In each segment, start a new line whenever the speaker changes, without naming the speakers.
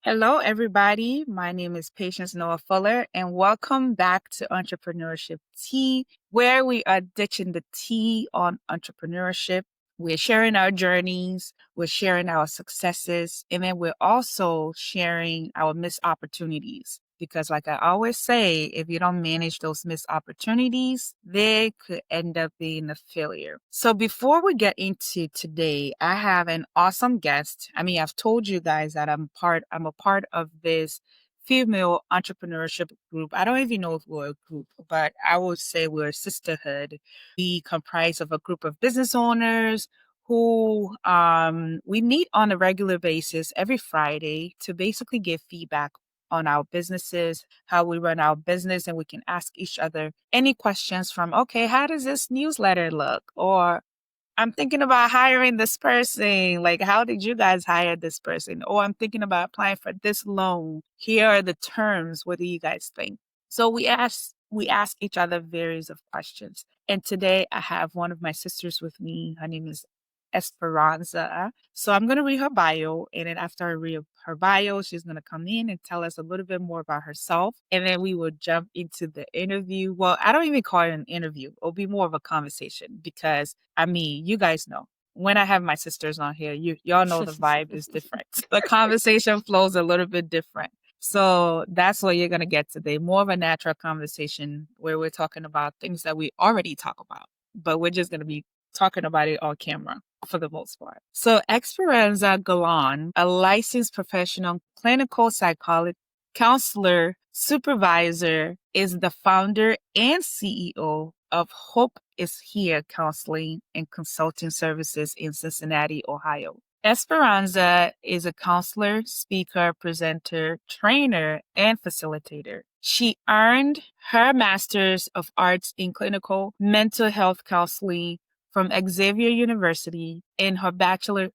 Hello, everybody. My name is Patience Noah Fuller, and welcome back to Entrepreneurship Tea, where we are ditching the tea on entrepreneurship. We're sharing our journeys, we're sharing our successes, and then we're also sharing our missed opportunities. Because, like I always say, if you don't manage those missed opportunities, they could end up being a failure. So, before we get into today, I have an awesome guest. I've told you guys that I'm a part of this female entrepreneurship group. I don't even know if we're a group, but I would say we're a sisterhood. We comprise of a group of business owners who we meet on a regular basis every Friday to basically give feedback on our businesses, how we run our business, and we can ask each other any questions from, okay, how does this newsletter look? Or I'm thinking about hiring this person. Like, how did you guys hire this person? Or I'm thinking about applying for this loan. Here are the terms. What do you guys think? So we ask each other various of questions. And today I have one of my sisters with me. Her name is Esperanza. So I'm going to read her bio. And then after I read her bio, she's going to come in and tell us a little bit more about herself. And then we will jump into the interview. Well, I don't even call it an interview. It'll be more of a conversation because, you guys know, when I have my sisters on here, y'all know the vibe is different. The conversation flows a little bit different. So that's what you're going to get today. More of a natural conversation where we're talking about things that we already talk about, but we're just going to be talking about it on camera for the most part. So Esperanza Galan, a licensed professional clinical psychologist, counselor, supervisor, is the founder and CEO of Hope is Here Counseling and Consulting Services in Cincinnati, Ohio. Esperanza is a counselor, speaker, presenter, trainer, and facilitator. She earned her Master's of Arts in Clinical Mental Health Counseling from Xavier University and her Bachelor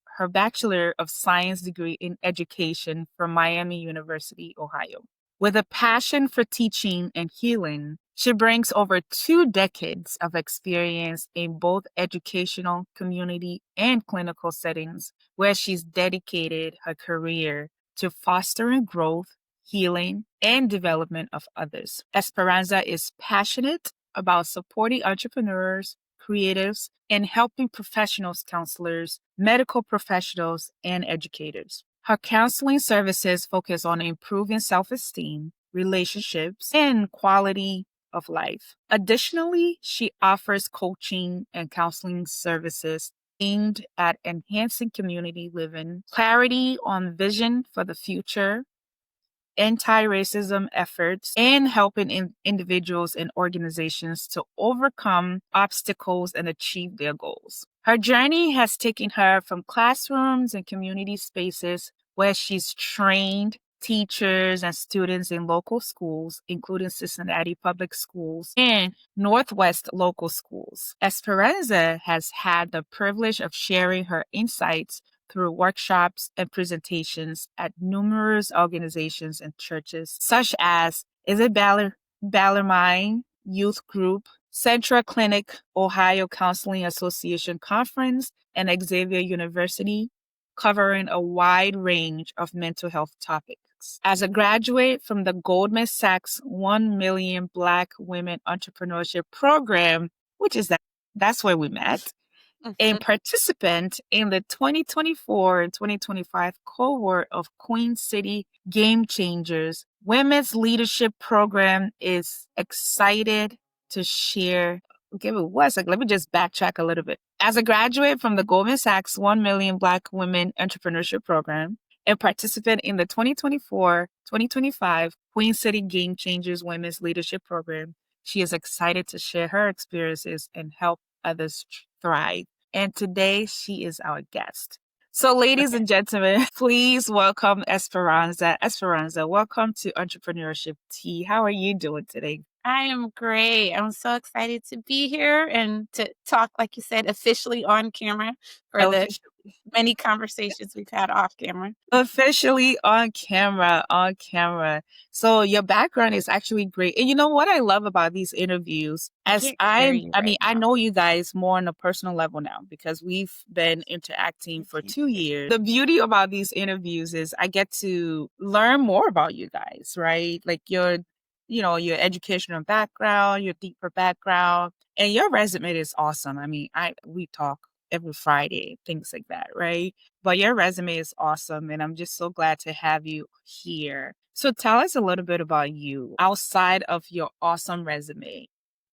of Science degree in Education from Miami University, Ohio. With a passion for teaching and healing, she brings over 2 decades of experience in both educational, community, and clinical settings, where she's dedicated her career to fostering growth, healing, and development of others. Esperanza is passionate about supporting entrepreneurs, creatives, and helping professionals, counselors, medical professionals, and educators. Her counseling services focus on improving self-esteem, relationships, and quality of life. Additionally, she offers coaching and counseling services aimed at enhancing community living, clarity on vision for the future, anti-racism efforts, and helping individuals and organizations to overcome obstacles and achieve their goals. Her journey has taken her from classrooms and community spaces where she's trained teachers and students in local schools, including Cincinnati Public Schools and Northwest local schools. Esperanza has had the privilege of sharing her insights through workshops and presentations at numerous organizations and churches, such as Bellarmine Youth Group, Central Clinic, Ohio Counseling Association Conference, and Xavier University, covering a wide range of mental health topics. As a graduate from the Goldman Sachs 1 Million Black Women Entrepreneurship Program, that's where we met, a participant in the 2024 and 2025 cohort of Queen City Game Changers Women's Leadership Program, is excited to share. Give it 1 second. Let me just backtrack a little bit. As a graduate from the Goldman Sachs 1 Million Black Women Entrepreneurship Program and participant in the 2024-2025 Queen City Game Changers Women's Leadership Program, she is excited to share her experiences and help others thrive. And today she is our guest. So, ladies and gentlemen, please welcome Esperanza. Esperanza, welcome to Entrepreneurship Tea. How are you doing today?
I am great. I'm so excited to be here and to talk, like you said, officially on camera for the many conversations we've had off camera.
Officially on camera, on camera. So your background is actually great. And you know what I love about these interviews?
I can't hear you
I
right
mean, I
now.
know you guys more on a personal level now because we've been interacting
I
for
can't
2 years. The beauty about these interviews is I get to learn more about you guys, right? Like your educational background, your deeper background, and your resume is awesome. I mean, we talk every Friday, things like that, right? But your resume is awesome, and I'm just so glad to have you here. So tell us a little bit about you outside of your awesome resume.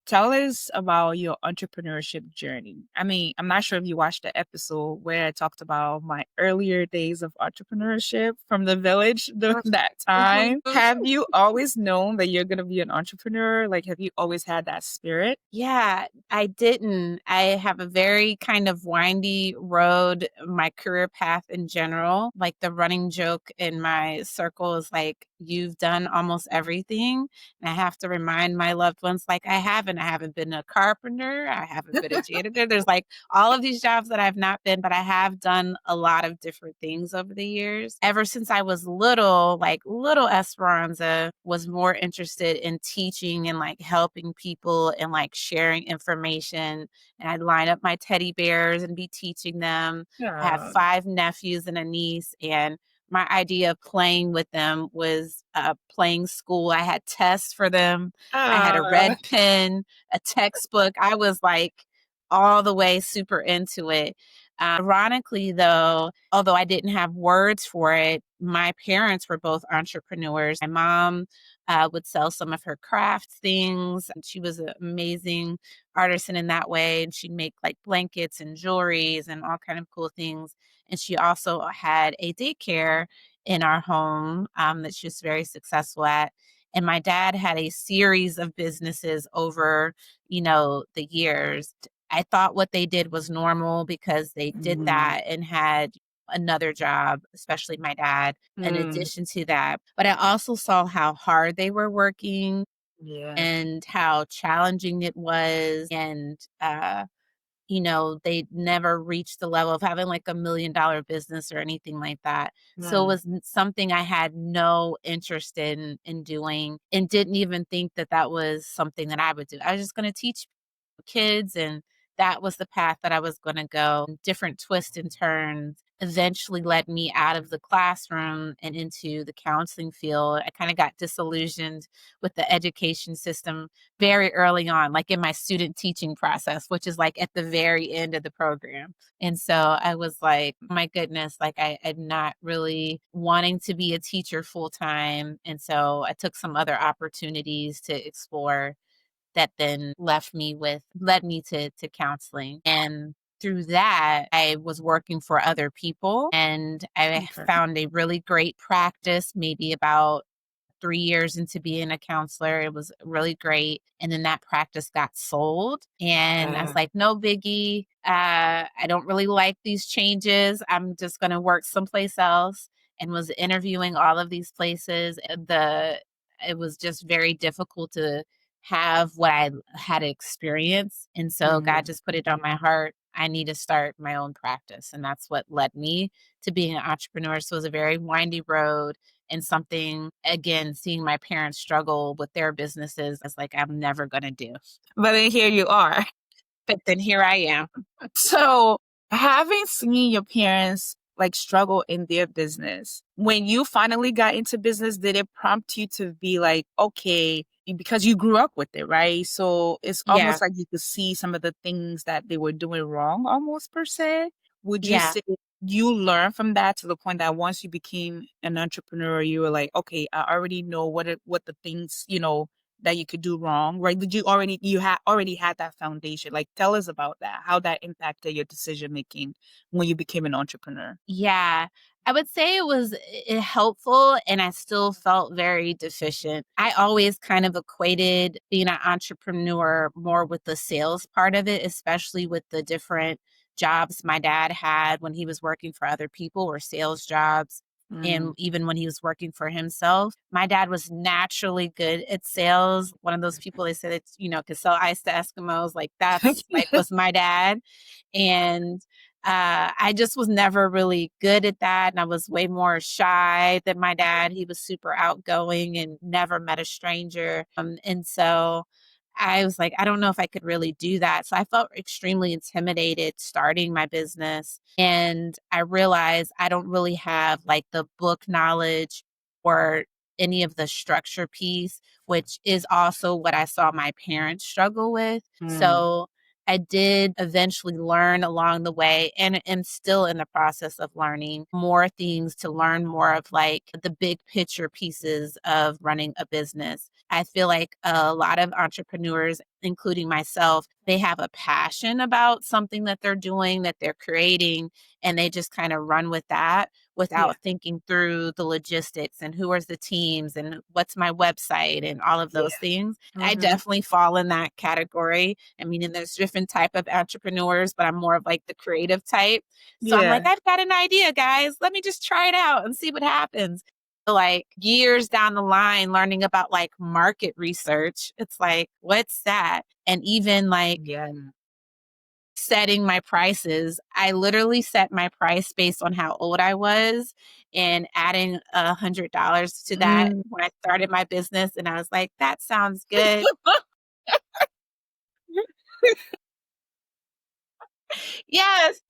Tell us about your entrepreneurship journey. I mean, I'm not sure if you watched the episode where I talked about my earlier days of entrepreneurship from the village during that time.
Mhm.
Have you always known that you're going to be an entrepreneur? Like, have you always had that spirit?
Yeah, I didn't. I have a very kind of windy road, my career path in general. Like the running joke in my circle is like, you've done almost everything. And I have to remind my loved ones, like, I haven't. I haven't been a carpenter. I haven't been a janitor. There's like all of these jobs that I've not been, but I have done a lot of different things over the years. Ever since I was little, like little Esperanza was more interested in teaching and like helping people and like sharing information. And I'd line up my teddy bears and be teaching them. I have
Yeah.
5 nephews and a niece, and my idea of playing with them was playing school. I had tests for them. I had a
Ah,
red pen, a textbook. I was like all the way super into it. Ironically, though, although I didn't have words for it, my parents were both entrepreneurs. My mom would sell some of her craft things, and she was an amazing artisan in that way. And she'd make like blankets and jewelries and all kind of cool things. And she also had a daycare in our home that she was very successful at. And my dad had a series of businesses over, the years. I thought what they did was normal because they did
mm,
that and had another job, especially my dad, in
mm,
addition to that. But I also saw how hard they were working
yeah.
and how challenging it was. And, they never reached the level of having like $1 million business or anything like that. So it
Yeah.
was something I had no interest in doing and didn't even think that that was something that I would do. I was just going to teach kids, and that was the path that I was going to go. Different twists and turns eventually led me out of the classroom and into the counseling field. I kind of got disillusioned with the education system very early on, like in my student teaching process, which is like at the very end of the program. And so I was like, my goodness, like I'm not really wanting to be a teacher full time. And so I took some other opportunities to explore that then led me to counseling. And through that, I was working for other people, and I
Okay.
found a really great practice maybe about 3 years into being a counselor. It was really great. And then that practice got sold. And I was
Uh,
like, no biggie. I don't really like these changes. I'm just going to work someplace else. And was interviewing all of these places. It was just very difficult to have what I had experienced. And so God
mhm.
just put it on my heart. I need to start my own practice. And that's what led me to being an entrepreneur. So it was a very windy road and something, again, seeing my parents struggle with their businesses, I was like, I'm never going to do.
But then here you are.
But then here I am.
So, having seen your parents like struggle in their business, when you finally got into business, did it prompt you to be like, okay, because you grew up with it, right? So it's
Yeah.
almost like you could see some of the things that they were doing wrong, almost per se. Would you
Yeah.
say you learned from that to the point that once you became an entrepreneur, you were like, okay, I already know what the things, that you could do wrong, right? Did you had already had that foundation? Like, tell us about that, how that impacted your decision making when you became an entrepreneur.
Yeah. I would say it was helpful, and I still felt very deficient. I always kind of equated being an entrepreneur more with the sales part of it, especially with the different jobs my dad had when he was working for other people or sales jobs. And
Mm.
even when he was working for himself, my dad was naturally good at sales. One of those people they said it's, could sell ice to Eskimos. Like that's like was my dad. And I just was never really good at that. And I was way more shy than my dad. He was super outgoing and never met a stranger. And so I was like, I don't know if I could really do that. So I felt extremely intimidated starting my business. And I realized I don't really have like the book knowledge or any of the structure piece, which is also what I saw my parents struggle with. So I did eventually learn along the way and am still in the process of learning more things to learn more of like the big picture pieces of running a business. I feel like a lot of entrepreneurs, including myself, they have a passion about something that they're doing, that they're creating, and they just kind of run with that
Yeah.
without thinking through the logistics and who are the teams and what's my website and all of those things. I definitely fall in that category. I mean, and there's different type of entrepreneurs, but I'm more of like the creative type. So I'm like,
Yeah.
I've got an idea, guys. Let me just try it out and see what happens. Like years down the line, learning about like market research, it's like, what's that? And even like
Yeah.
setting my prices, I literally set my price based on how old I was and adding $100 to that
Mm.
when I started my business. And I was like, that sounds good. Yes,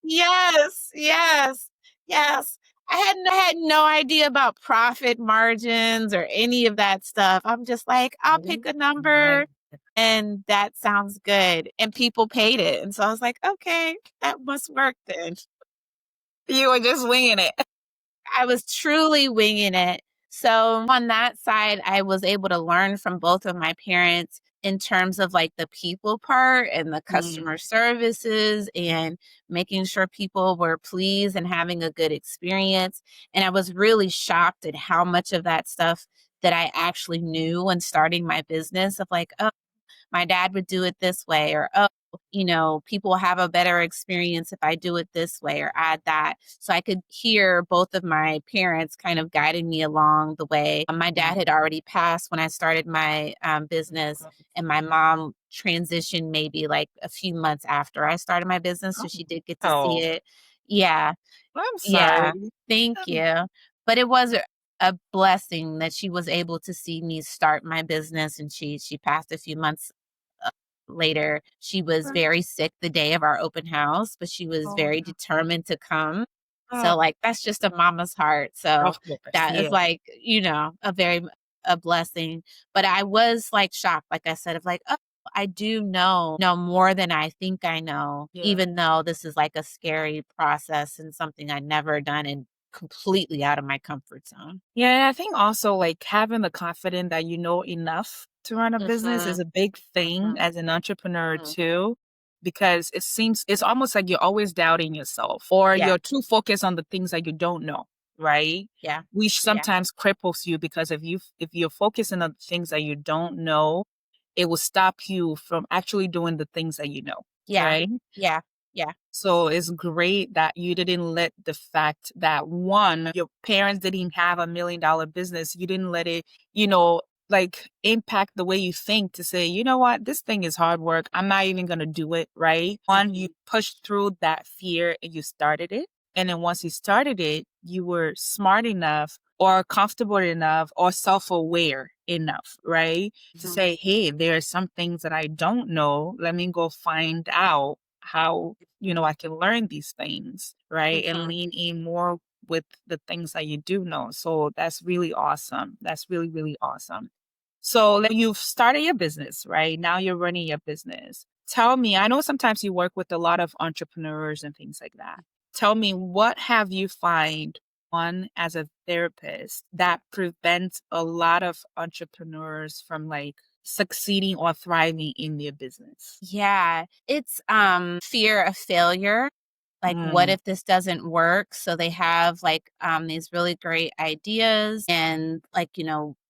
yes, yes, yes. I had no idea about profit margins or any of that stuff. I'm just like, I'll pick a
Right.
number and that sounds good. And people paid it. And so I was like, okay, that must work then.
You were just winging it.
I was truly winging it. So on that side, I was able to learn from both of my parents in terms of like the people part and the
Mm.
customer services and making sure people were pleased and having a good experience. And I was really shocked at how much of that stuff that I actually knew when starting my business of like, oh, my dad would do it this way, or, oh, people have a better experience if I do it this way or add that. So I could hear both of my parents kind of guiding me along the way. My dad had already passed when I started my business, and my mom transitioned maybe like a few months after I started my business. So she did get to see
Oh,
it. Yeah.
I'm sorry.
Yeah. Thank you. But it was a blessing that she was able to see me start my business, and she passed a few months uh, later. She was very sick the day of our open house, but she was
Oh,
very determined to come.
oh,
So like that's just a mama's heart. So
of course.
that is
Yeah.
like, a blessing. But I was like shocked, like I said, of like, oh, I do know more than I think I know,
Yeah.
even though this is like a scary process and something I'd never done and completely out of my comfort zone.
Yeah, and I think also like having the confidence that you know enough to run a business is
Mhm,
a big thing
mhm,
as an entrepreneur
mhm.
too, because it seems it's almost like you're always doubting yourself or
Yeah,
you're too focused on the things that you don't know, right?
yeah,
Which
yeah,
sometimes cripples you because if you're focusing on things that you don't know, it will stop you from actually doing the things that you know,
yeah,
right?
yeah, yeah.
So it's great that you didn't let the fact that one, your parents didn't have $1 million business, you didn't let it, like impact the way you think to say, you know what, this thing is hard work. I'm not even going to do it. Right. One, you pushed through that fear and you started it. And then once you started it, you were smart enough or comfortable enough or self aware enough, right? To say, hey, there are some things that I don't know. Let me go find out how I can learn these things, right? And
Mhm.
lean in more with the things that you do know. So that's really awesome. That's really, really awesome. So like, you've started your business, right? Now you're running your business. Tell me, I know sometimes you work with a lot of entrepreneurs and things like that. Tell me, what have you find one as a therapist that prevents a lot of entrepreneurs from like succeeding or thriving in their business?
Yeah, it's fear of failure. Like, what
Mm,
if this doesn't work? So they have like these really great ideas and like,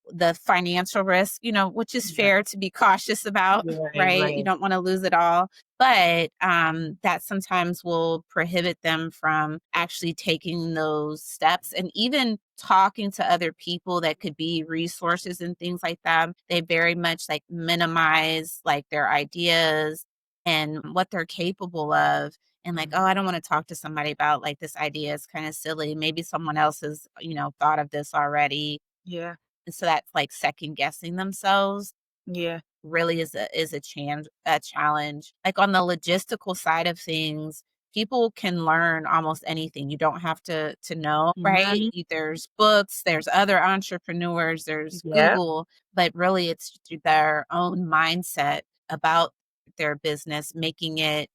the financial risk, which is
yeah.
fair to be cautious about,
Right,
right? You
right.
don't want to lose it all. But that sometimes will prohibit them from actually taking those steps and even talking to other people that could be resources and things like that. They very much like minimize like their ideas and what they're capable of. and like, oh,
Mhm.
I don't want to talk to somebody about like this idea. It's kind of silly. Maybe someone else has, thought of this already.
Yeah.
And so that's like second guessing themselves
Yeah.
really is a challenge. Like on the logistical side of things, people can learn almost anything. You don't have to know, right?
Mhm.
There's books, there's other entrepreneurs, there's
Yeah.
Google, but really it's their own mindset about their business, making it,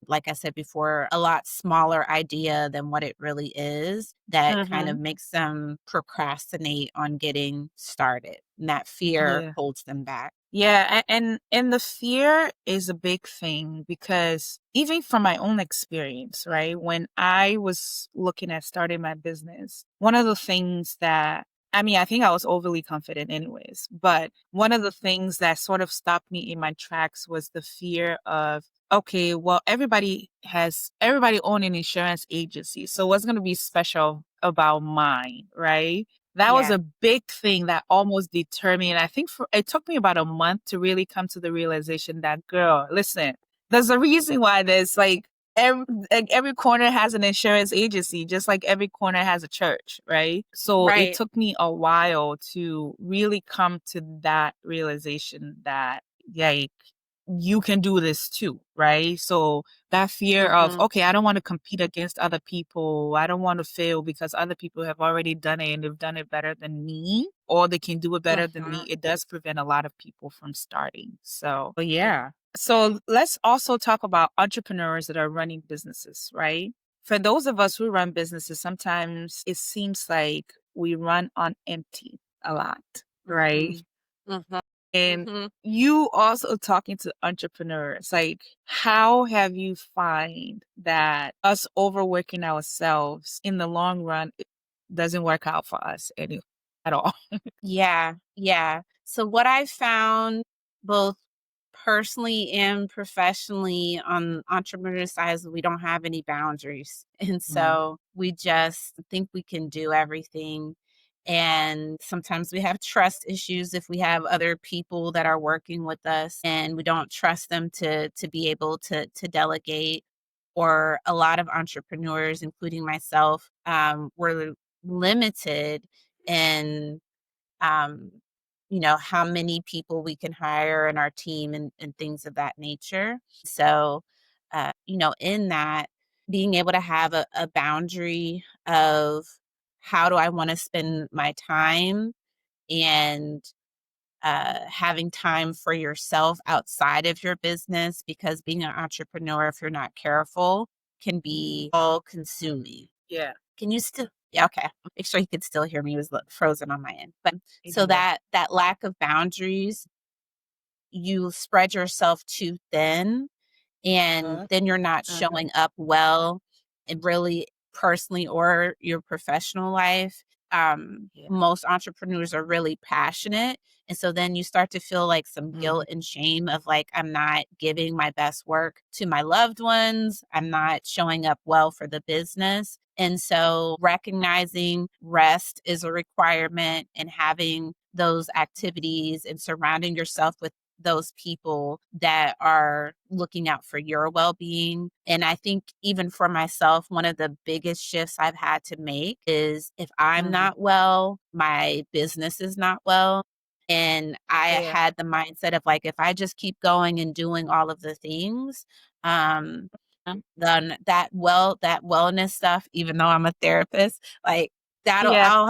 like I said before, a lot smaller idea than what it really is that kind of
Mhm.
makes them procrastinate on getting started. And that fear
Yeah.
holds them back.
Yeah, and the fear is a big thing because even from my own experience, right? When I was looking at starting my business, one of the things that I mean, I think I was overly confident anyways, but one of the things that sort of stopped me in my tracks was the fear of, okay, well, everybody own an insurance agency. So what's going to be special about mine, right? That was
Yeah.
a big thing that almost determined me, and I think it took me about a month to really come to the realization that, girl, listen, there's a reason why there's every corner has an insurance agency, just like every corner has a church, right? So it
Right.
took me a while to really come to that realization that, like, you can do this too, right? So that fear of,
Mhm.
okay, I don't want to compete against other people. I don't want to fail because other people have already done it and they've done it better than me, or they can do it better than me.
Mhm.
It does prevent a lot of people from starting. So, but
Yeah.
yeah. So let's also talk about entrepreneurs that are running businesses, right? For those of us who run businesses, sometimes it seems like we run on empty a lot, right?
Mhm. Mhm.
And
Mhm.
you also talking to entrepreneurs, like how have you find that us overworking ourselves in the long run it doesn't work out for us at all?
Yeah, yeah. So what I found both personally and professionally on entrepreneur side is we don't have any boundaries. And
Mm,
so we just think we can do everything. And sometimes we have trust issues if we have other people that are working with us and we don't trust them to be able to delegate. Or a lot of entrepreneurs, including myself, were limited in um, how many people we can hire in our team and things of that nature. So, in that, being able to have a boundary of how do I want to spend my time and having time for yourself outside of your business, because being an entrepreneur, if you're not careful, can be all consuming.
yeah,
Can you still yeah, okay. Make sure you can still hear me. It was frozen on my end. But so
yeah.
that lack of boundaries, you spread yourself too thin, and
Uh-huh.
then you're not showing up well and really personally or your professional life.
Yeah.
Most entrepreneurs are really passionate. And so then you start to feel like some
Mhm.
guilt and shame of like, I'm not giving my best work to my loved ones. I'm not showing up well for the business. And so recognizing rest is a requirement and having those activities and surrounding yourself with those people that are looking out for your well-being. And I think even for myself, one of the biggest shifts I've had to make is if I'm
Mhm.
not well, my business is not well. And I
Yeah.
had the mindset of like, if I just keep going and doing all of the things, um,
Mhm.
then that wellness stuff, even though I'm a therapist, like that'll
Yeah.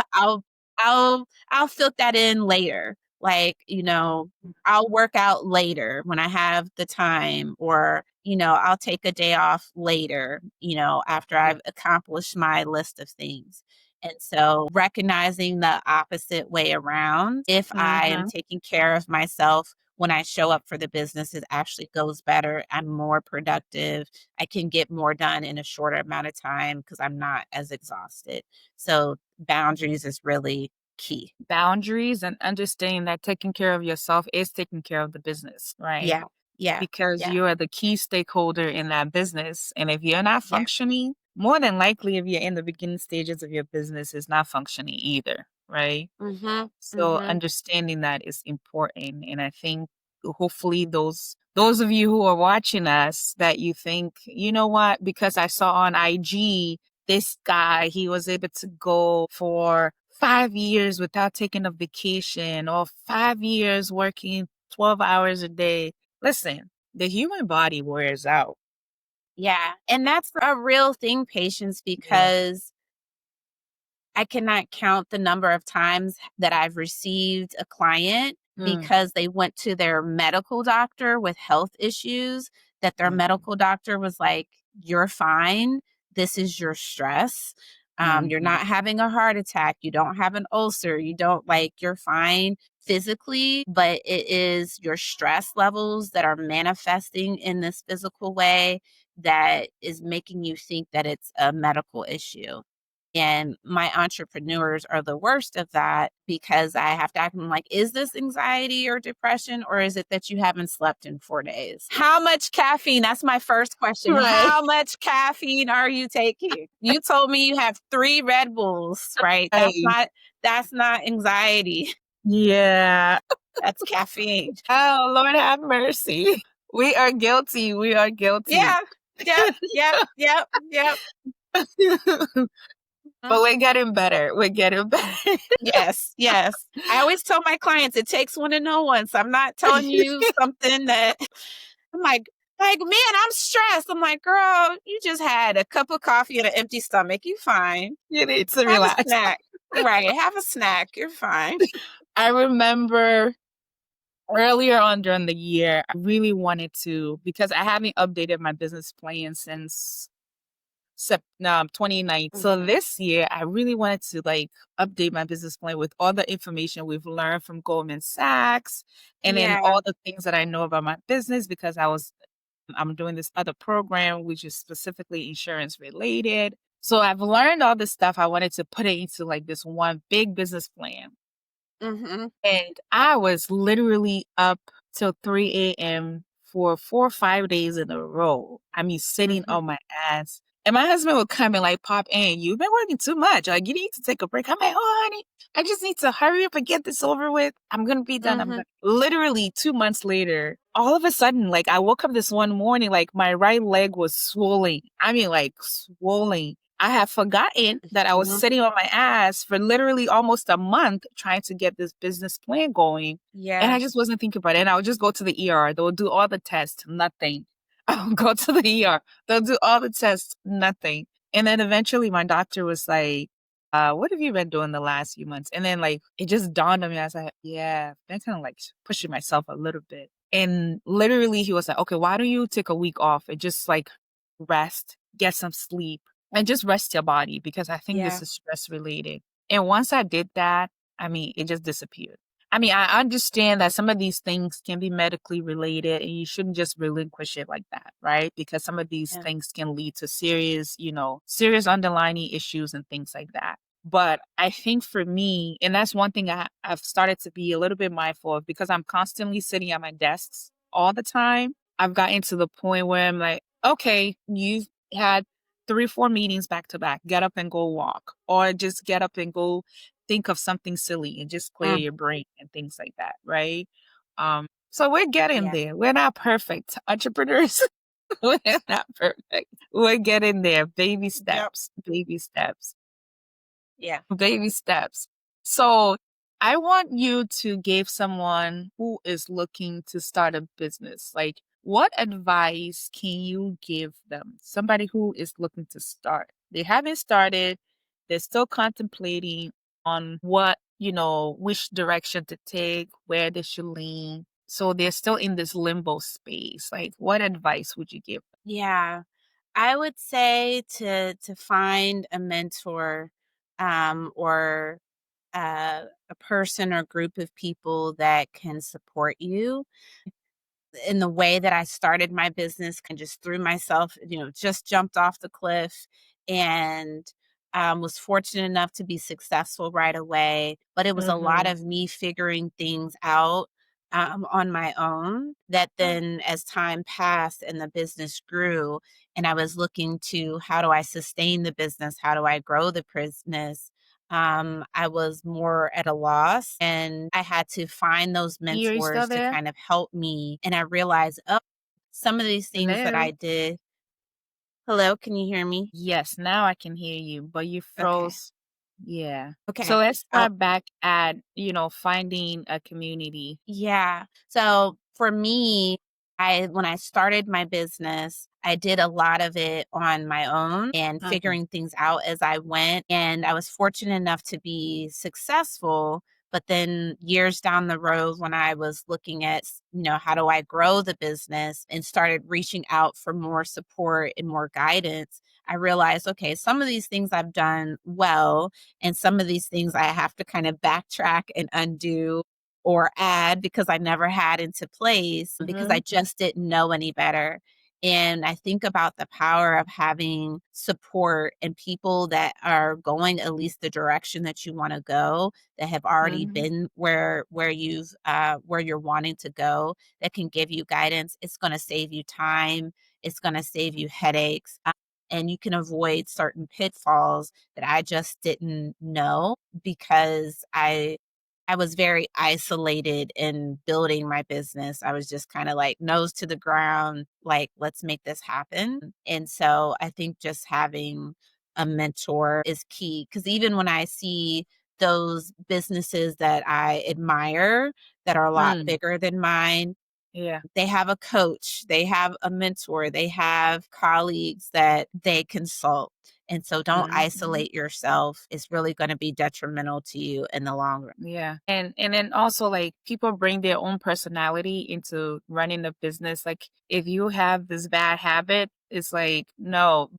I'll fit that in later. Like, I'll work out later when I have the time, or, I'll take a day off later, after
Yeah.
I've accomplished my list of things. And so recognizing the opposite way around, if I am
Mhm.
taking care of myself when I show up for the business, it actually goes better. I'm more productive. I can get more done in a shorter amount of time because I'm not as exhausted. So boundaries is really key.
Boundaries and understanding that taking care of yourself is taking care of the business, right?
Yeah. Yeah.
Because
Yeah.
you are the key stakeholder in that business. And if you're not
Yeah.
functioning, more than likely, if you're in the beginning stages of your business, is not functioning either, right?
Mhm.
So
Mhm.
understanding that is important. And I think hopefully those those of you who are watching us that you think, you know what, because I saw on IG this guy, he was able to go for 5 years without taking a vacation or 5 years working 12 hours a day. Listen, the human body wears out.
Yeah. And that's a real thing, Patience,
Yeah.
because I cannot count the number of times that I've received a client
Mm,
because they went to their medical doctor with health issues, that their
mhm,
medical doctor was like, "You're fine. This is your stress. You're
mhm,
not having a heart attack. You don't have an ulcer. You don't like, you're fine physically, but it is your stress levels that are manifesting in this physical way that is making you think that it's a medical issue." And my entrepreneurs are the worst of that because I have to ask them like, is this anxiety or depression, or is it that you haven't slept in 4 days? How much caffeine? That's my first question.
Right.
How much caffeine are you taking? You told me you have 3 Red Bulls, right?
Right.
That's not anxiety.
Yeah.
That's caffeine.
Oh, Lord have mercy. We are guilty. We are guilty.
Yeah. Yep. Yep. Yep. Yep.
But we're getting better. We're getting better.
Yes, yes. I always tell my clients it takes one to know one. So I'm not telling you something that I'm like, man, I'm stressed. I'm like, girl, you just had a cup of coffee and an empty stomach. You fine.
You need to
Have a
relax.
snack. Right. Have a snack. You're fine.
I remember earlier on during the year, I really wanted to, because I haven't updated my business plan since 2019. So
Mhm.
this year, I really wanted to like update my business plan with all the information we've learned from Goldman Sachs, and then
Yeah.
all the things that I know about my business because I'm doing this other program which is specifically insurance related. So I've learned all this stuff. I wanted to put it into like this one big business plan.
Mhm.
And I was literally up till 3 a.m. for 4 or 5 days in a row. I mean, sitting
Mhm.
on my ass. And my husband would come and like pop in, you've been working too much. Like, you need to take a break. I'm like, oh, honey, I just need to hurry up and get this over with. I'm going to be done. I'm
Mhm.
gonna. Literally 2 months later, all of a sudden, like I woke up this one morning, like my right leg was swollen. I mean, like swollen. I had forgotten that I was
Mhm.
sitting on my ass for literally almost a month trying to get this business plan going. And
Yeah.
I just wasn't thinking about it. And I would just go to the ER. They would do all the tests, nothing. I would go to the ER. They'll do all the tests, nothing. And then eventually my doctor was like, what have you been doing the last few months? And then like it just dawned on me. I was like, yeah, I've been kind of like pushing myself a little bit. And literally he was like, okay, why don't you take a week off and just like rest, get some sleep, and just rest your body because I think this
Yeah.
is stress related. And once I did that, I mean, it just disappeared. I mean, I understand that some of these things can be medically related and you shouldn't just relinquish it like that, right? Because some of these
Yeah.
things can lead to serious, serious underlying issues and things like that. But I think for me, and that's one thing I've started to be a little bit mindful of because I'm constantly sitting at my desks all the time. I've gotten to the point where I'm like, okay, you've had 3 or 4 meetings back to back. Get up and go walk, or just get up and go think of something silly and just clear
Mm.
your brain and things like that, right? So we're getting
Yeah.
there. We're not perfect entrepreneurs. We're not perfect. We're getting there. Baby
Yep.
steps, baby steps,
Yeah.
baby steps. So I want you to give someone who is looking to start a business, like what advice can you give them? Somebody who is looking to start. They haven't started, they're still contemplating on which direction to take, where they should lean. So they're still in this limbo space. Like, what advice would you give?
Yeah. I would say to find a mentor, or a person or group of people that can support you in the way that I started my business, can just threw myself, just jumped off the cliff and was fortunate enough to be successful right away. But it was a lot
Mm-hmm.
of me figuring things out on my own, that then as time passed and the business grew and I was looking to how do I sustain the business? How do I grow the business? I was more at a loss, and I had to find those
Are you still
mentors to
there?
kind of help me. And I realized, oh, some of these things that I
Hello?
did. Hello, can you hear me?
Yes, now I can hear you, but you
Okay.
froze. Yeah. So
Okay.
let's
Oh,
start back at, finding a community.
yeah. So for me, when I started my business, I did a lot of it on my own and
Mhm.
figuring things out as I went. And I was fortunate enough to be successful. But then years down the road, when I was looking at, how do I grow the business and started reaching out for more support and more guidance, I realized, okay, some of these things I've done well, and some of these things I have to kind of backtrack and undo or add because I never had into place because I
Mhm.
just didn't know any better. And I think about the power of having support and people that are going at least the direction that you want to go, that have already
Mhm.
been where you're wanting to go, that can give you guidance. It's going to save you time. It's going to save you headaches. And you can avoid certain pitfalls that I just didn't know because I was very isolated in building my business. I was just kind of like nose to the ground, like, let's make this happen. And so I think just having a mentor is key because even when I see those businesses that I admire that are a lot
Mm.
bigger than mine,
Yeah.
they have a coach, they have a mentor, they have colleagues that they consult. And so don't
Mhm.
isolate yourself. It's really going to be detrimental to you in the long run.
Yeah. And then also like people bring their own personality into running a business. Like if you have this bad habit, it's like, no,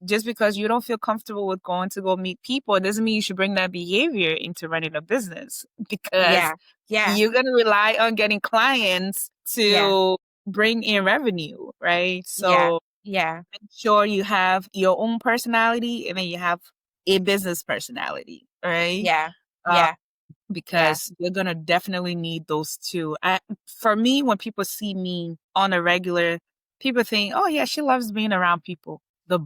just because you don't feel comfortable with going to go meet people, it doesn't mean you should bring that behavior into running a business because
Yeah. Yeah.
you're going to rely on getting clients
Yeah.
to bring in revenue, right?
Yeah.
So
Yeah.
make sure you have your own personality and then you have a business personality, right?
Yeah.
Uh,
Yeah. Yeah.
because you're gonna definitely need those two. For me, when people see me on a regular, people think, "Oh yeah, she loves being around people."
Mhm.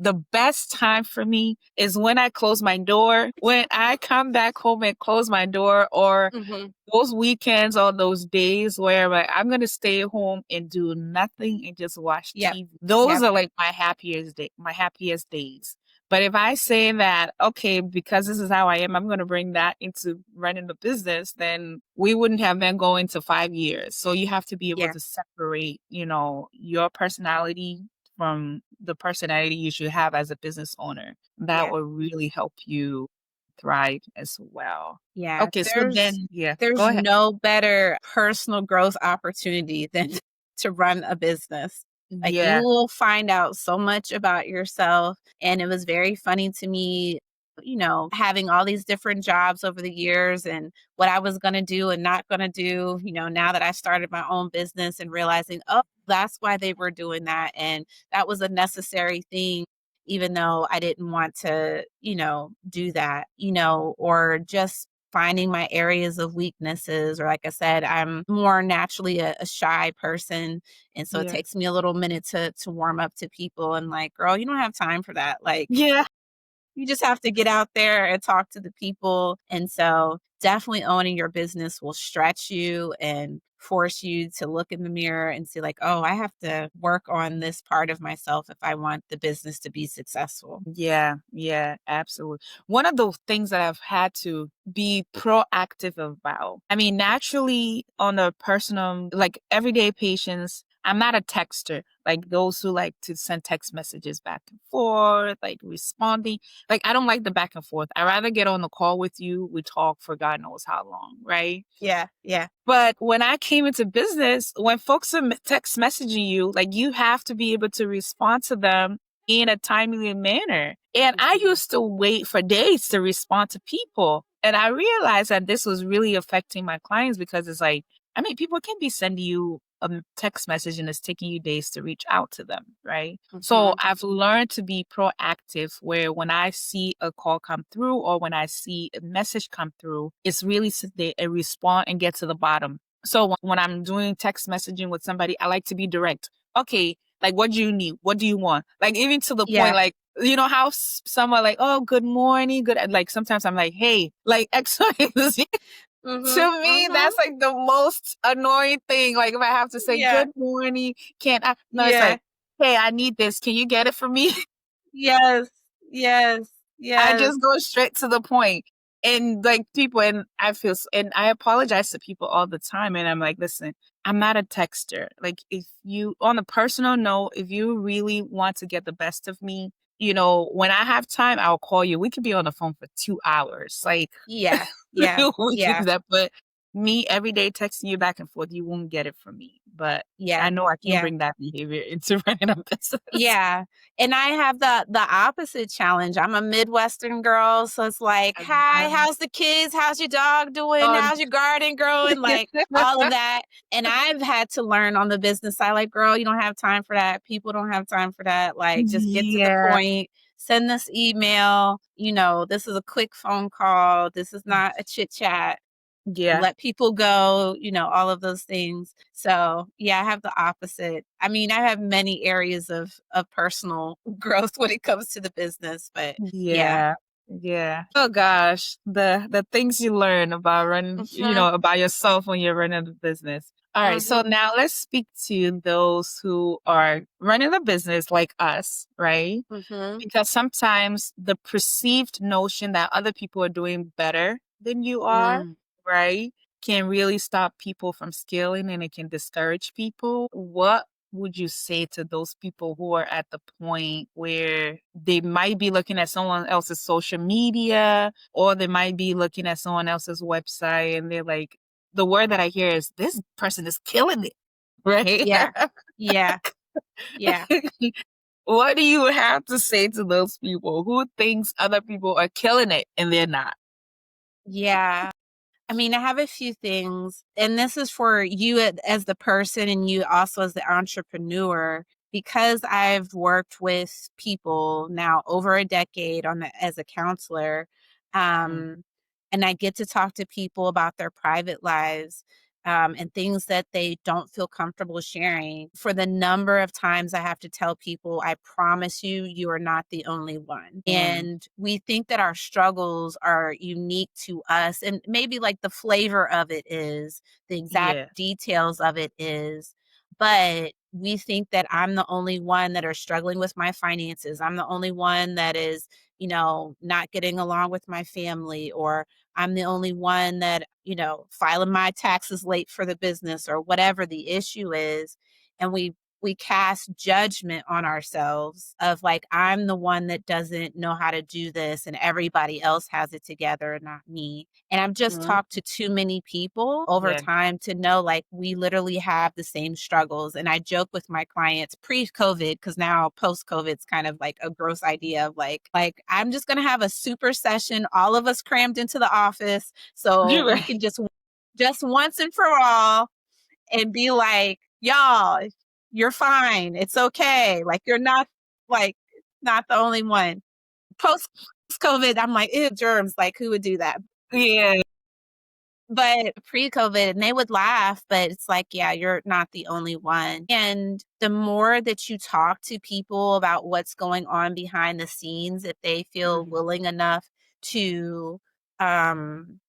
The best time for me is when I close my door, when I come back home and close my door, or
Mhm.
those weekends or those days where like I'm gonna stay home and do nothing and just watch
Yep.
TV. Those
Yep.
are like my happiest days. But if I say that, okay, because this is how I am, I'm gonna bring that into running the business, then we wouldn't have been going to 5 years. So you have to be able
Yeah.
to separate, your personality from the personality you should have as a business owner. That
Yeah.
will really help you thrive as well.
Yeah.
Okay, so
There's
then yeah, go
there's
ahead.
no better personal growth opportunity than to run a business. Like, you
Yeah,
will find out so much about yourself. And it was very funny to me, having all these different jobs over the years and what I was going to do and not going to do, now that I started my own business and realizing, oh, that's why they were doing that. And that was a necessary thing, even though I didn't want to, do that, or just finding my areas of weaknesses. Or like I said, I'm more naturally a shy person. And so it
yeah.
takes me a little minute to warm up to people, and like, girl, you don't have time for that. Like,
Yeah.
you just have to get out there and talk to the people. And so definitely owning your business will stretch you and force you to look in the mirror and see, like, oh, I have to work on this part of myself if I want the business to be successful.
Yeah, yeah, absolutely. One of the things that I've had to be proactive about, I mean, naturally on a personal, like everyday patients, I'm not a texter, like those who like to send text messages back and forth, like responding. Like, I don't like the back and forth. I rather get on the call with you. We talk for God knows how long, right?
Yeah, yeah.
But when I came into business, when folks are text messaging you, like you have to be able to respond to them in a timely manner. And I
Mhm.
used to wait for days to respond to people. And I realized that this was really affecting my clients because it's like, I mean, people can be sending you a text message and it's taking you days to reach out to them, right? So
Mhm.
I've learned to be proactive where when I see a call come through or when I see a message come through, it's really sit there and respond and get to the bottom. So when I'm doing text messaging with somebody, I like to be direct. Okay, like what do you need? What do you want? Like even to the point,
Yeah.
like you know how some are like, oh, good morning, good. Like sometimes I'm like, hey, like X, Y, Z.
Mhm,
To me,
mhm.
that's like the most annoying thing. Like if I have to say
Yeah,
good morning, can't I? No, it's
yeah.
like, hey, I need this. Can you get it for me?
Yes, yes,
I
yes.
just go straight to the point. And like people, and I feel, and I apologize to people all the time. And I'm like, listen, I'm not a texter. Like, if you, on a personal note, if you really want to get the best of me, you know, when I have time, I'll call you. We could be on the phone for 2 hours. Like,
Yeah, yeah,
we can do
yeah,
that. But me every day texting you back and forth, you won't get it from me. But I
yeah,
know I can't
yeah.
bring that behavior into running a business.
Yeah, and I have the opposite challenge. I'm a Midwestern girl, so it's like, "Hi, how's the kids? How's your dog doing?
Oh,
How's your garden growing?" Like, all of that, and I've had to learn on the business side, like, "Girl, you don't have time for that. People don't have time for that. Like, just get to the
yeah,
point. Send this email. This is a quick phone call. This is not a chit chat.
yeah.
Let people go, all of those things." So, yeah, I have the opposite. I mean, I have many areas of personal growth when it comes to the business, but yeah.
Yeah. Yeah. Oh gosh, the things you learn about running, you
Mhm,
know, about yourself when you're running a business. All right, so
mhm,
now let's speak to those who are running a business like us, right?
mhm,
Because sometimes the perceived notion that other people are doing better than you are,
mm.
right, can really stop people from scaling and it can discourage people. What would you say to those people who are at the point where they might be looking at someone else's social media or they might be looking at someone else's website and they're like, the word that I hear is this person is killing it, right?
Yeah, yeah, yeah,
What do you have to say to those people who thinks other people are killing it and they're not?
yeah. I mean, I have a few things, and this is for you as the person and you also as the entrepreneur, because I've worked with people now over a decade as a counselor,
Mm,
um, and I get to talk to people about their private lives. And things that they don't feel comfortable sharing. For the number of times I have to tell people, I promise you, you are not the only one.
mm,
And we think that our struggles are unique to us. And maybe like the flavor of it is, the exact
yeah.
details of it is, but we think that I'm the only one that are struggling with my finances. I'm the only one that is, not getting along with my family, or I'm the only one that, filing my taxes late for the business or whatever the issue is. And we cast judgment on ourselves of like, I'm the one that doesn't know how to do this and everybody else has it together and not me. And I've just
Mhm.
talked to too many people over
Yeah.
time to know like we literally have the same struggles. And I joke with my clients pre-COVID, because now post-COVID it's kind of like a gross idea of like I'm just gonna have a super session, all of us crammed into the office so
You're
we
right.
can just once and for all and be like, "Y'all, you're fine. It's okay. Like, you're not the only one." Post COVID, I'm like, "Ew, germs, like, who would do that?"
Yeah.
But pre-COVID, and they would laugh, but it's like, "Yeah, you're not the only one." And the more that you talk to people about what's going on behind the scenes, if they feel
Mhm.
willing enough to, um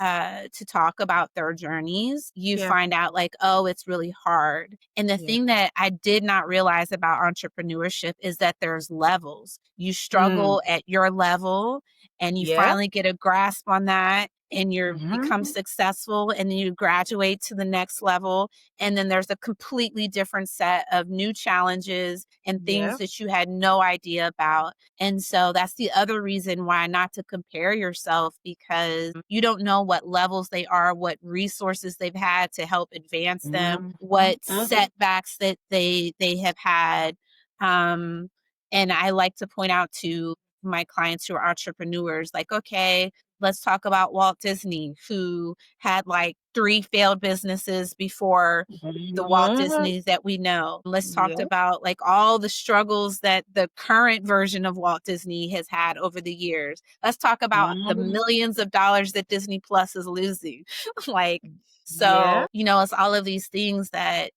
to talk about their journeys, you
Yeah.
find out like, oh, it's really hard. And the
Yeah.
thing that I did not realize about entrepreneurship is that there's levels. You
Mm.
struggle at your level and you
Yeah.
finally get a grasp on that and you become
Mhm.
successful and then you graduate to the next level. And then there's a completely different set of new challenges and things
Yeah.
that you had no idea about. And so that's the other reason why not to compare yourself, because you don't know what levels they are, what resources they've had to help advance them,
Mhm.
what
Mhm.
setbacks that they have had. Um, and I like to point out to my clients who are entrepreneurs, like, okay, Let's talk about Walt Disney, who had like 3 failed businesses before the Walt
Mhm.
Disneys that we know. Let's talk
Yeah.
about like all the struggles that the current version of Walt Disney has had over the years. Let's talk about the
Mhm.
millions of dollars that Disney Plus is losing. Like,
Yeah.
so, it's all of these things that,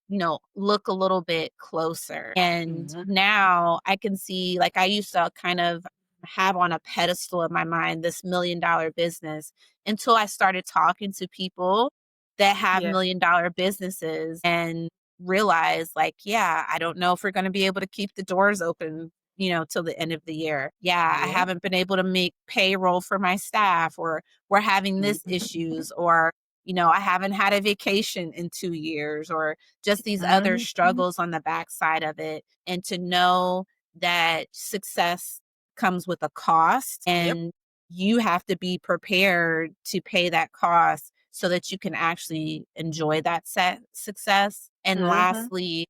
look a little bit closer. And
Mhm.
now I can see, like, I used to kind of have on a pedestal in my mind this $1 million business until I started talking to people that have
Yeah.
$1 million businesses and realize, like, yeah, I don't know if we're going to be able to keep the doors open, till the end of the year. Yeah, I
Yeah.
haven't been able to make payroll for my staff, or we're having this issues, or I haven't had a vacation in 2 years, or just these other
Mhm.
struggles on the backside of it. And to know that success comes with a cost,
Yep.
and you have to be prepared to pay that cost so that you can actually enjoy that success. And
Mhm.
lastly,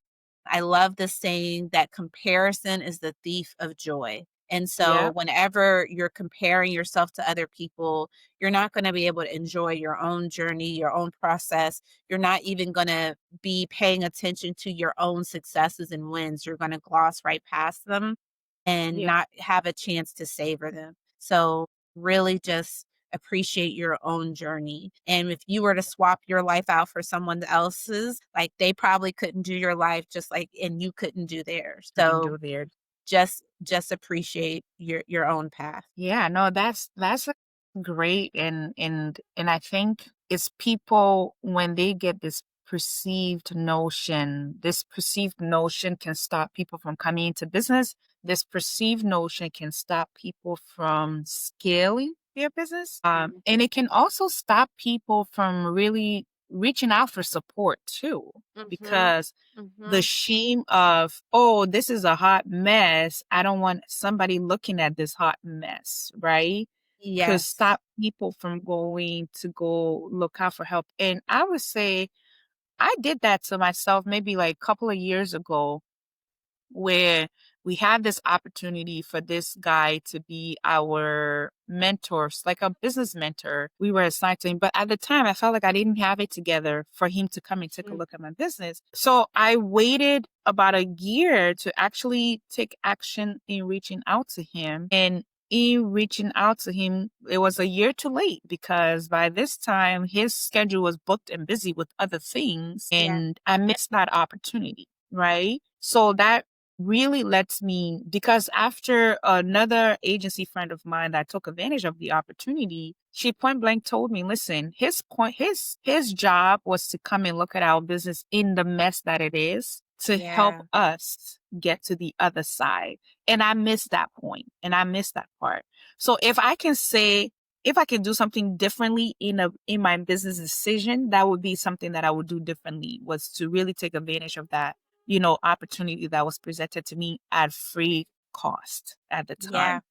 I love the saying that comparison is the thief of joy. And so
Yep.
whenever you're comparing yourself to other people, you're not going to be able to enjoy your own journey, your own process. You're not even going to be paying attention to your own successes and wins. You're going to gloss right past them and
Yeah.
not have a chance to savor them. So really just appreciate your own journey. And if you were to swap your life out for someone else's, like, they probably couldn't do your life just like, and you couldn't do theirs.
Couldn't
So
do there.
just appreciate your own path.
Yeah, no, that's great, and I think it's people when they get this perceived notion can stop people from coming into business. This perceived notion can stop people from scaling their business. And it can also stop people from really reaching out for support too,
Mhm.
because the
Mhm.
shame of, oh, this is a hot mess. I don't want somebody looking at this hot mess, right? Could
Yes.
stop people from going to go look out for help. And I would say I did that to myself maybe like a couple of years ago, where we had this opportunity for this guy to be our mentors, like a business mentor. We were assigned to him, but at the time I felt like I didn't have it together for him to come and take a
Mm.
look at my business. So I waited about a year to actually take action in reaching out to him. And in reaching out to him, it was a year too late because by this time his schedule was booked and busy with other things,
Yeah.
and I missed that opportunity. Right. So that really lets me, because after another agency friend of mine that took advantage of the opportunity, she point blank told me, listen, his job was to come and look at our business in the mess that it is to help
Yeah.
us get to the other side. And I missed that point and I missed that part. So if I can do something differently in my business decision, that would be something that I would do differently, was to really take advantage of that opportunity that was presented to me at free cost at the
Yeah.
time.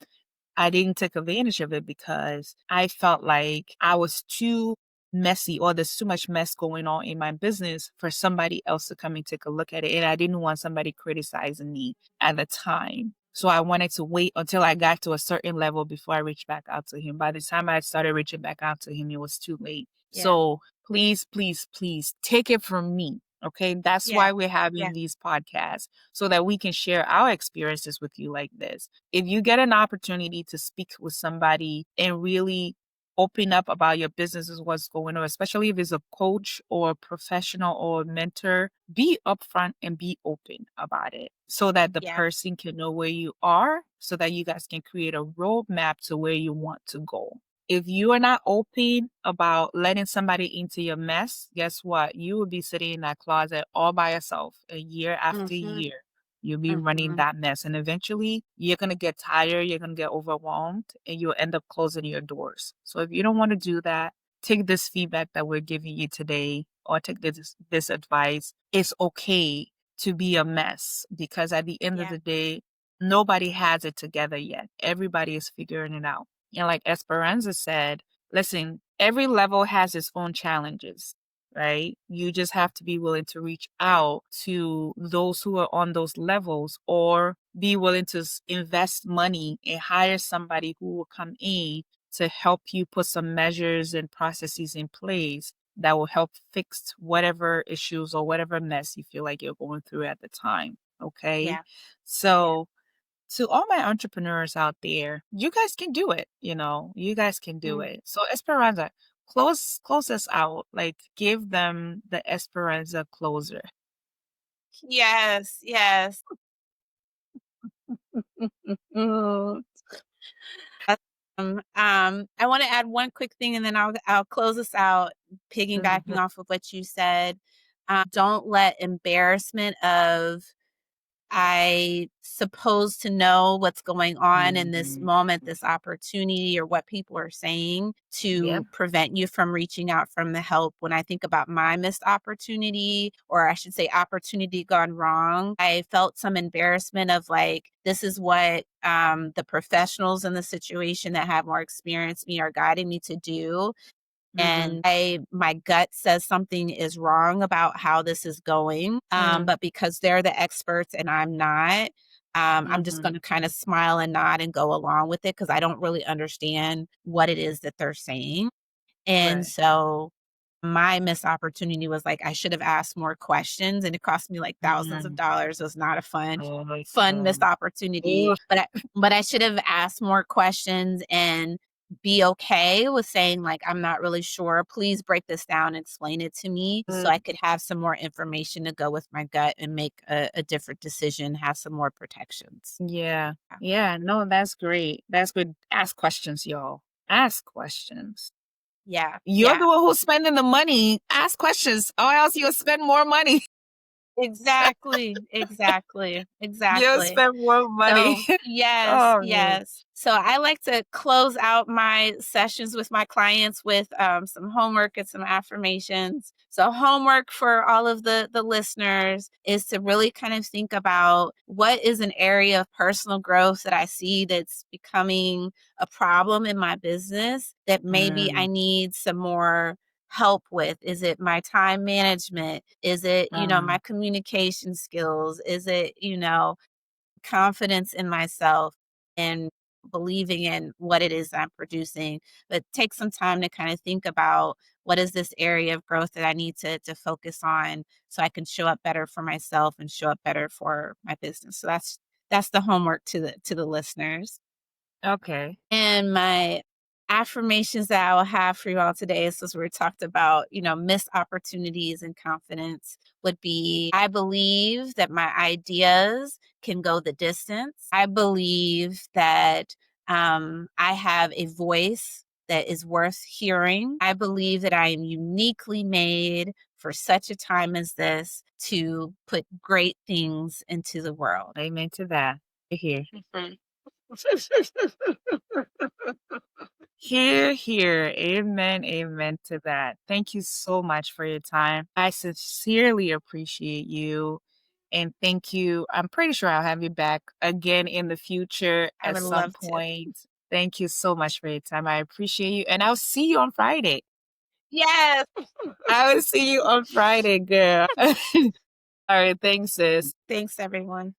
I didn't take advantage of it because I felt like I was too messy, or there's too much mess going on in my business for somebody else to come and take a look at it. And I didn't want somebody criticizing me at the time. So I wanted to wait until I got to a certain level before I reached back out to him. By the time I started reaching back out to him, it was too late.
Yeah.
So please, please, please take it from me. Okay. That's
Yeah.
why we're having
Yeah.
these podcasts, so that we can share our experiences with you like this. If you get an opportunity to speak with somebody and really open up about your businesses, what's going on, especially if it's a coach or a professional or a mentor, be upfront and be open about it so that the
Yeah.
person can know where you are, so that you guys can create a roadmap to where you want to go. If you are not open about letting somebody into your mess, guess what? You will be sitting in that closet all by yourself, a year after
Mhm.
year. You'll be running
Mhm.
that mess. And eventually you're going to get tired. You're going to get overwhelmed and you'll end up closing your doors. So if you don't want to do that, take this feedback that we're giving you today, or take this advice. It's okay to be a mess, because at the end of
Yeah.
the day, nobody has it together yet. Everybody is figuring it out. And like Esperanza said, listen, every level has its own challenges, right? You just have to be willing to reach out to those who are on those levels, or be willing to invest money and hire somebody who will come in to help you put some measures and processes in place that will help fix whatever issues or whatever mess you feel like you're going through at the time. Okay.
Yeah.
So, to all my entrepreneurs out there, you guys can do it. You guys can do
Mm.
it. So, Esperanza, close us out. Like, give them the Esperanza closer.
Yes, yes. I want to add one quick thing, and then I'll close us out, piggybacking
Mhm,
off of what you said. Don't let embarrassment of I supposed to know what's going on in this
mhm.
moment, this opportunity, or what people are saying
Yep.
to prevent you from reaching out from the help. When I think about my missed opportunity, or I should say opportunity gone wrong, I felt some embarrassment of like, this is what the professionals in the situation that have more experience me are guiding me to do,
Mhm,
and my gut says something is wrong about how this is going.
mm,
But because they're the experts and I'm not, I'm just
mhm.
going to kind of smile and nod and go along with it because I don't really understand what it is that they're saying. And
Right.
so my missed opportunity was like I should have asked more questions, and it cost me like thousands of
Mhm.
dollars. It was not a
Oh my
fun missed
God.
opportunity,
Ugh.
but I should have asked more questions and be okay with saying like I'm not really sure. Please break this down and explain it to me so I
Mm,
could have some more information to go with my gut and make a different decision, have some more protections.
yeah.
Yeah.
Yeah. No, that's great. That's good. Ask questions, y'all. Ask questions.
Yeah.
You're
Yeah.
the one who's spending the money. Ask questions, or else you'll spend more money.
Exactly. Exactly.
You'll
Exactly.
spend more money.
So, yes,
Oh man.
yes. So I like to close out my sessions with my clients with some homework and some affirmations. So homework for all of the listeners is to really kind of think about what is an area of personal growth that I see that's becoming a problem in my business that maybe I
Mm,
need some more help with. Is it my time management? Is it, my
mm.
communication skills? Is it, confidence in myself and believing in what it is I'm producing? But take some time to kind of think about what is this area of growth that I need to focus on so I can show up better for myself and show up better for my business. So that's the homework to the listeners.
Okay.
And my affirmations that I will have for you all today, since we talked about, missed opportunities and confidence, would be I believe that my ideas can go the distance. I believe that I have a voice that is worth hearing. I believe that I am uniquely made for such a time as this to put great things into the world.
Amen to that. Here. Here, here. Amen, amen to that. Thank you so much for your time. I sincerely appreciate you. And thank you. I'm pretty sure I'll have you back again in the future
I
at
would
some
love to.
point. Thank you so much for your time. I appreciate you. And I'll see you on Friday.
Yes.
I will see you on Friday, girl. All right. Thanks, sis.
Thanks, everyone.